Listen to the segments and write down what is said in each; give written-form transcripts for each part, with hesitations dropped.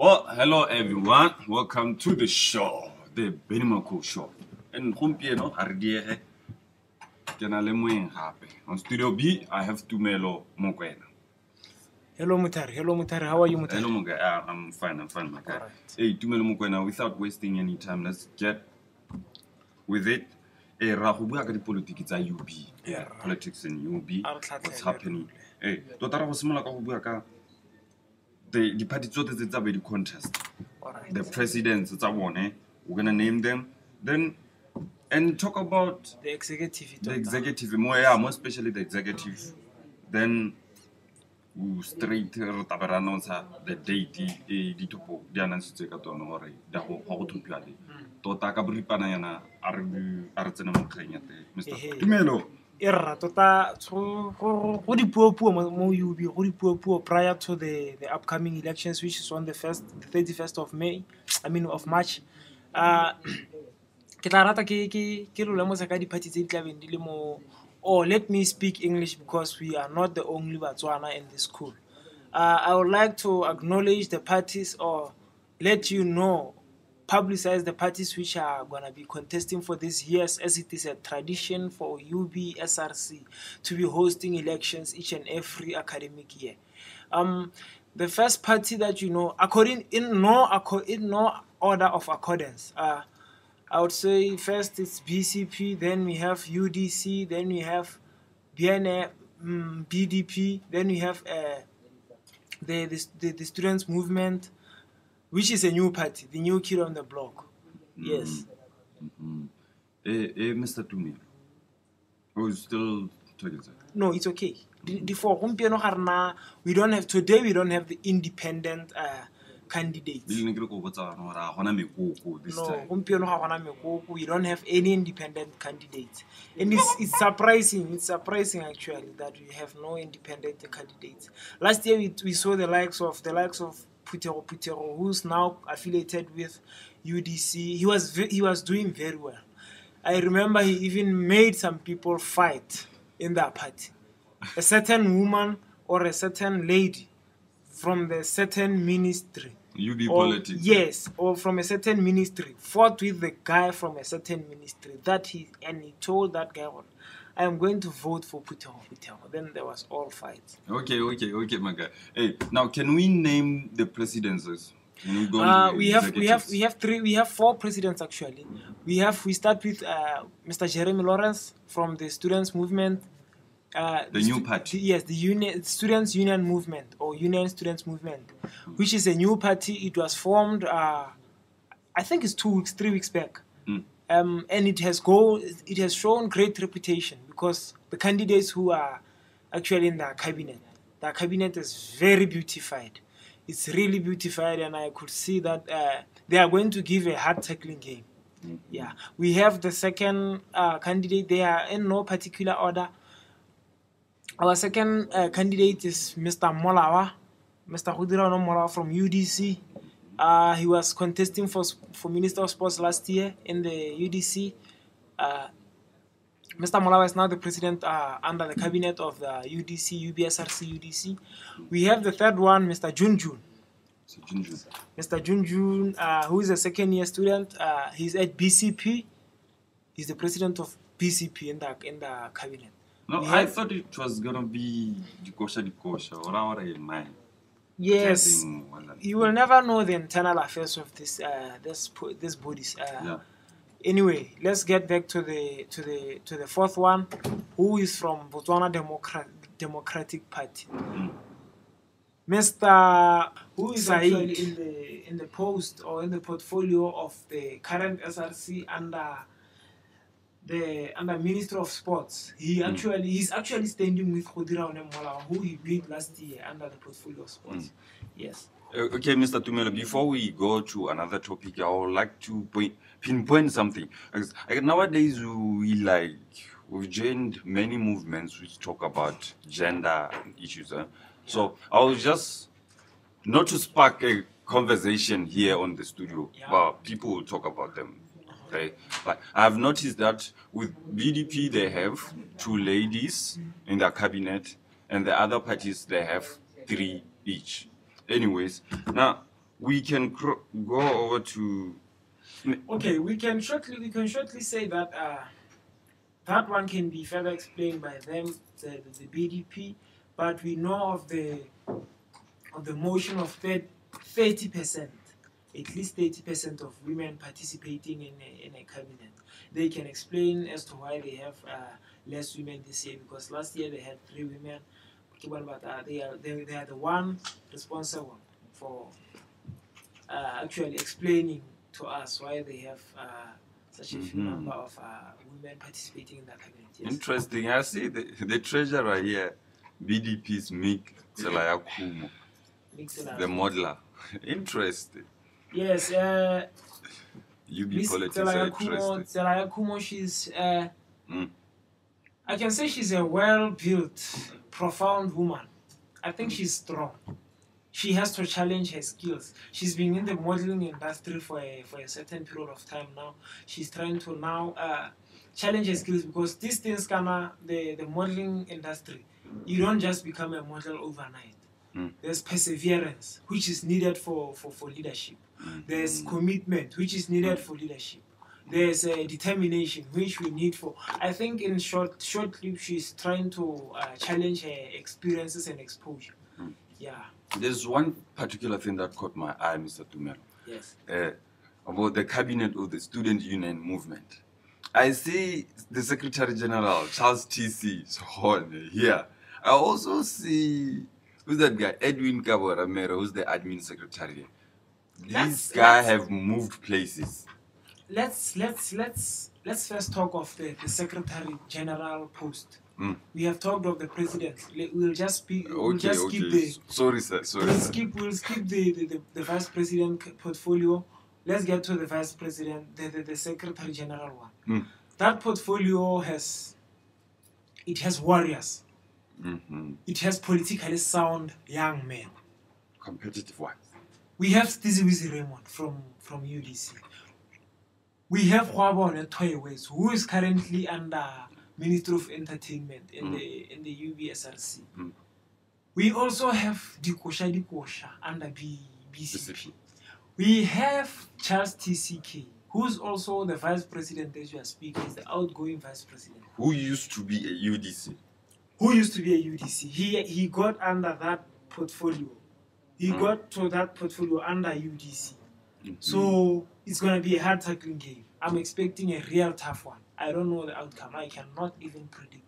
Well, hello everyone. Welcome to the show, the MAKHULU show. And gompieno ha re diege ke na le moeng gape. On Studio B, I have TUMELO MOKWENA. Hello Mutari, how are you, Mutari? Hello Mokwe. I'm fine, my guy. Right. Hey, TUMELO MOKWENA, without wasting any time, let's get with it. Ra go bua ka dipolitiki tsa UB. Yeah. Politics in UB. What's happening? Hey, tota ra go simola ka go bua ka the party tsote tse tsa be di contest. Alright. The presidents, we're gonna name them, then and talk about The executive. more especially the executive. Then we straight the date di topo di announce ka tona gore da go go thupiale tota ka boripana yana a re tsena mo kganya Mr. Tumelo. Era tota go dipuo mo UB, go dipuo prior to the upcoming elections, which is on the 31st of May, of March. Ke tla rata ke lo lemosa ka di-party tse di tlabeng di le mo, or let me speak English because we are not the only Botswana in this school. I would like to acknowledge the parties, or let you know, publicize the parties which are going to be contesting for this years, as it is a tradition for UB SRC to be hosting elections each and every academic year. The first party that you know, in no order of accordance, I would say first it's BCP, then we have UDC, then we have BNA, BDP, then we have the students' movement, which is a new party, the new kid on the block. Yes. Mr. Tumelo, are you still talking? No, it's okay. We don't have the independent candidates. No, We don't have any independent candidates. And it's surprising actually that we have no independent candidates. Last year we saw the likes of Putero, who's now affiliated with UDC. He was doing very well. I remember he even made some people fight in that party. A certain woman or a certain lady from the certain ministry. UB politics. Yes, or from a certain ministry fought with the guy from a certain ministry. He told that guy, I am going to vote for Putero. Then there was all fights. Okay, my guy. Hey, now can we name the presidencies? Can we go we have four presidents actually. We start with Mr. Jeremy Lawrence from the students movement. The new party. Yes, the Students Union Movement, or Union Students Movement, which is a new party. It was formed, I think it's 3 weeks back. And it has shown great reputation because the candidates who are actually in the cabinet is very beautified. It's really beautified, and I could see that they are going to give a hard tackling game. Yeah, we have the second candidate. They are in no particular order. Our second candidate is Mr. Molawa from UDC. He was contesting for Minister of Sports last year in the UDC. Mr. Molawa is now the president under the cabinet of the UDC, UBSRC UDC. We have the third one, Mr. Junjun. Mr. Junjun, who is a second-year student. He's at BCP. He's the president of BCP in the cabinet. No, I thought it was going to be Dikosha or in mind. Yes, you will never know the internal affairs of this bodies. Anyway, let's get back to the fourth one, who is from Botswana Democratic Party. Mr. who is actually in the post or in the portfolio of the current SRC under Minister of Sports. He's actually standing with Khodira Onemola, who he beat last year under the portfolio of sports. Yes. Okay, Mr. Tumelo, before we go to another topic, I would like to pinpoint something. Nowadays, we've joined many movements which talk about gender issues. So I was just, not to spark a conversation here on the studio, but people will talk about them. Okay, but I've noticed that with BDP they have 2 ladies in their cabinet, and the other parties they have 3 each. Anyways, now we can go over to. Okay, we can shortly say that that one can be further explained by them, the BDP, but we know of the motion of 30%, at least 30% of women participating in a cabinet. They can explain as to why they have less women this year, because last year they had 3 women, but they are the one responsible for actually explaining to us why they have such a few number of women participating in the cabinet. Yes. Interesting. I see the treasurer here, BDP's Mick Kumo, the modeler. Interesting. Yes. UB politics are interesting. Kumo, she's I can say she's a well-built, profound woman. I think she's strong. She has to challenge her skills. She's been in the modeling industry for a certain period of time now. She's trying to now challenge her skills, because these things the modeling industry, you don't just become a model overnight. There's perseverance, which is needed for leadership. There's commitment, which is needed for leadership. There's determination, which we need for. I think in short clip, she's trying to challenge her experiences and exposure. Yeah. There's one particular thing that caught my eye, Mr. Tumelo. Yes. About the cabinet of the student union movement. I see the Secretary General, Charles T.C. Horn, here. I also see, who's that guy? Edwin Cabo Ramiro, who's the admin secretary. These guys have moved places. Let's first talk of the Secretary General post. We have talked of the president. We'll just speak. We'll just skip the. Sorry, sir. Sorry. We'll skip the vice president portfolio. Let's get to the vice president, the Secretary General one. That portfolio has warriors. It has politically sound young men. Competitive ones. We have Stiziwizi Raymond from UDC. We have Hwabone Toyways, who is currently under Ministry of Entertainment in the UBSRC. We also have Dikosha under BCP. We have Charles TCK, who's also the vice president as you are speaking, is the outgoing vice president. Who used to be a UDC. He got under that portfolio. He got to that portfolio under UDC. So it's going to be a hard tackling game. I'm expecting a real tough one. I don't know the outcome. I cannot even predict.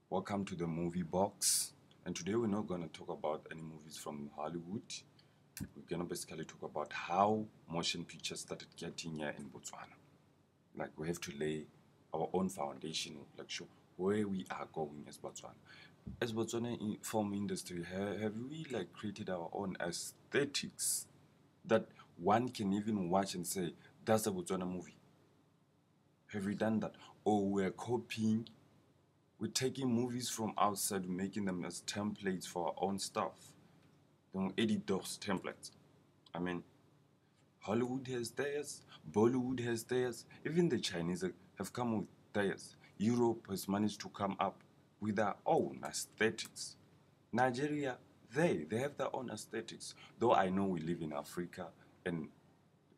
Welcome to the movie box. And today we're not going to talk about any movies from Hollywood. We're going to basically talk about how motion pictures started getting here in Botswana. Like, we have to lay our own foundation, like show where we are going as Botswana. As Botswana film industry, have we like created our own aesthetics that one can even watch and say, that's a Botswana movie? Have we done that? Or we're copying, we're taking movies from outside, making them as templates for our own stuff. Don't edit those templates. I mean, Hollywood has theirs, Bollywood has theirs, even the Chinese have come with theirs. Europe has managed to come up with their own aesthetics. Nigeria, they have their own aesthetics. Though I know we live in Africa, and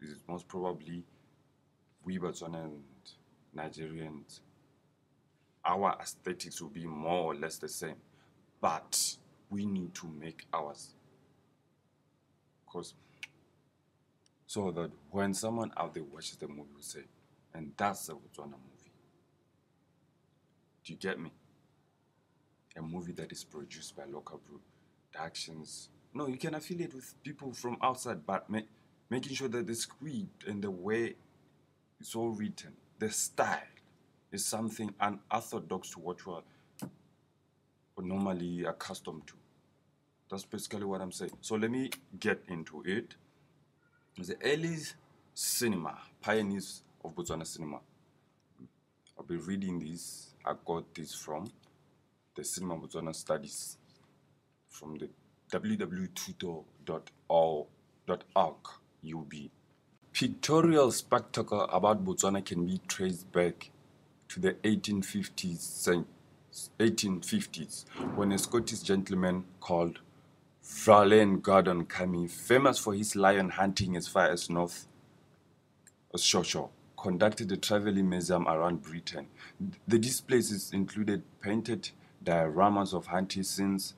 it's most probably we Botswana and Nigerians, our aesthetics will be more or less the same. But we need to make ours. Because so that when someone out there watches the movie will say, and that's a Botswana movie. Do you get me? A movie that is produced by local productions. No, you can affiliate with people from outside, but making sure that the script and the way it's all written, the style, is something unorthodox to what you are normally accustomed to. That's basically what I'm saying. So let me get into it. The early cinema, pioneers of Botswana cinema. I'll be reading this. I got this from the Cinema Botswana Studies from the www.tuto.org. ub. Pictorial spectacle about Botswana can be traced back to the 1850s when a Scottish gentleman called Fralen Gordon Cumming, famous for his lion hunting as far as north as Shosho, conducted a traveling museum around Britain. The displays included painted dioramas of hunting scenes,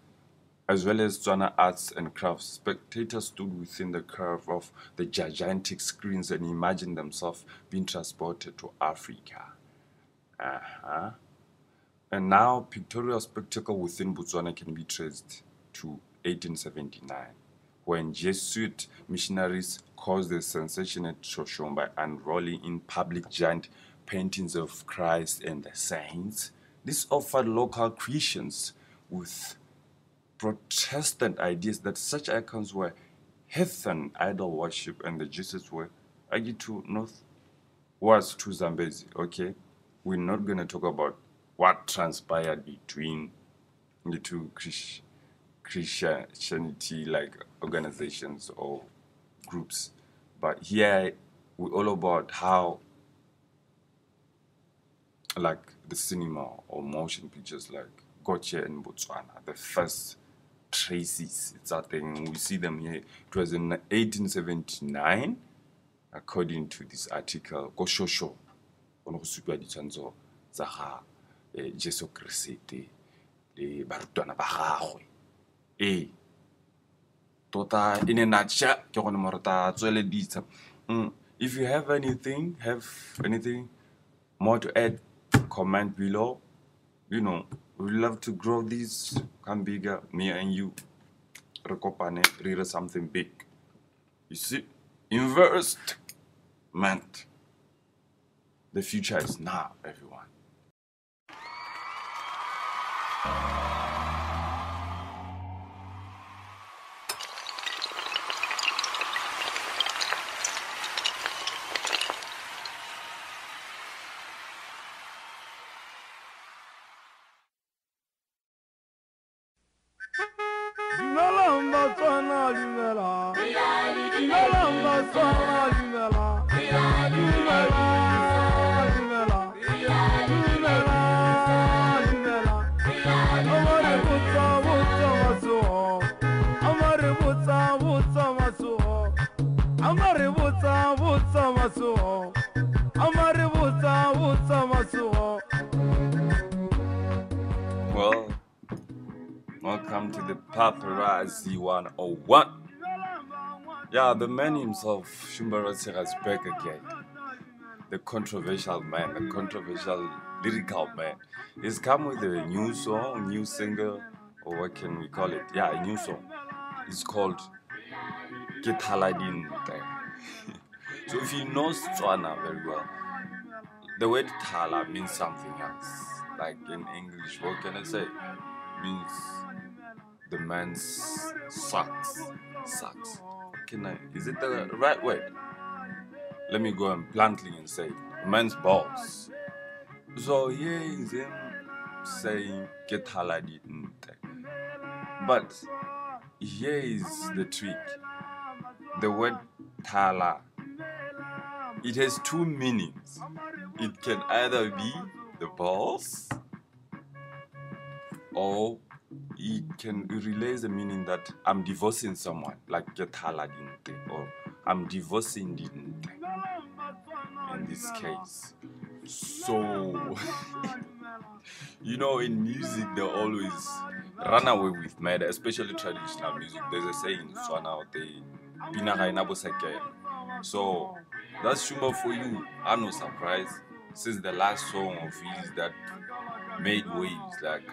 as well as Tswana arts and crafts. Spectators stood within the curve of the gigantic screens and imagined themselves being transported to Africa. And now, pictorial spectacle within Botswana can be traced to 1879, when Jesuit missionaries caused the sensation at Shoshone by unrolling in public giant paintings of Christ and the saints. This offered local Christians with Protestant ideas that such icons were heathen idol worship and the Jesus were argued to northwards to Zambezi. Okay, we're not going to talk about what transpired between the two Christianity like organizations or groups, but here we're all about how like the cinema or motion pictures like got here in Botswana. The first traces, it's a thing, we see them here. It was in 1879, according to this article, go Shosho on go supa ditshwantsho tsa ga Jesu Kriste le barutwana ba gagwe. Tota in a nutshell ke gone mo re ta tsweleditsa. If you have anything more to add, comment below. You know, we love to grow this, come bigger, me and you. Rekopane, read something big. You see, investment. The future is now, everyone. Well, welcome to the Paparazzi 101. Yeah, the man himself, Shumbaratsega, is back again. The controversial man, the controversial lyrical man. He's come with a new song, new single, or what can we call it? Yeah, a new song. It's called Ke Thaladin. So if you know Tswana very well, the word Thala means something else. Like in English, what can I say? Means the man's sucks. Is it the right word? Let me go and bluntly and say man's balls. So here is him saying Ke Thaladin. But here is the trick. The word Thala, it has two meanings. It can either be the balls, or it can relay the meaning that I'm divorcing someone, like Ke Thaladin, or I'm divorcing didn't in this case. So you know, in music they always run away with murder, especially traditional music. There's a saying in Tswana, so that's Shumba for you. I'm no surprise, since the last song of his that made waves, like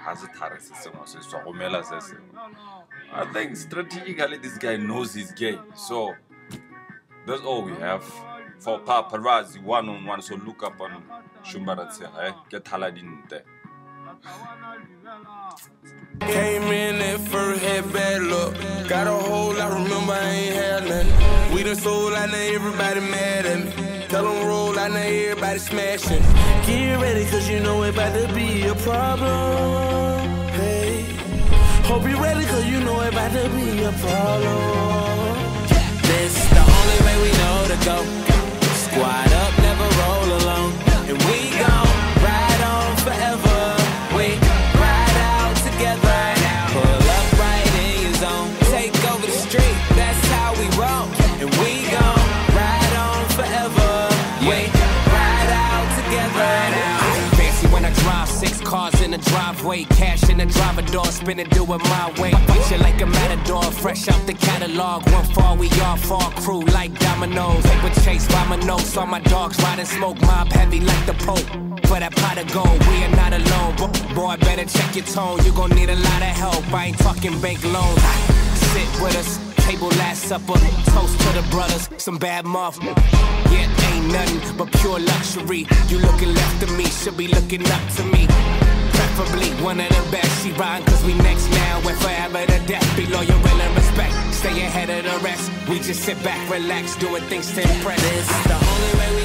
I think strategically this guy knows his game. So that's all we have for Paparazzi 101. So look up on Shumbaratsega, Ke Thaladin. Came in at first, had bad luck. Got a hole, I remember I ain't had nothing. We done sold, I know everybody mad at me. Tell them roll, I know everybody smashing. Get ready, cause you know it about to be a problem. Hey, hope you ready, cause you know it about to be a problem. That's go. Squad up, never roll alone. And we gon' ride on forever. We ride out together. Pull up right in your zone. Take over the street, that's how we roll. And we gon' ride on forever. We ride out together. Fancy when I drive 6 cars in the driveway. Cash in the driver door, spin and do it my way. Beat you like a matador, fresh out the catalog. One fall, we all fall, crew like dominoes. Paper chase by my notes, all my dogs riding smoke. Mob heavy like the Pope. For that pot of gold, we are not alone. Boy, better check your tone, you gon' need a lot of help. I ain't talking bank loans. Sit with us, table last supper. Toast to the brothers, some bad muff. Yeah, ain't nothing but pure luxury. You looking left of me, should be looking up to me. Preferably one of the best. She riding cause we next now. We're forever to death. Be loyal, real and respect. Stay ahead of the rest. We just sit back, relax, doing things to impress. This is the only way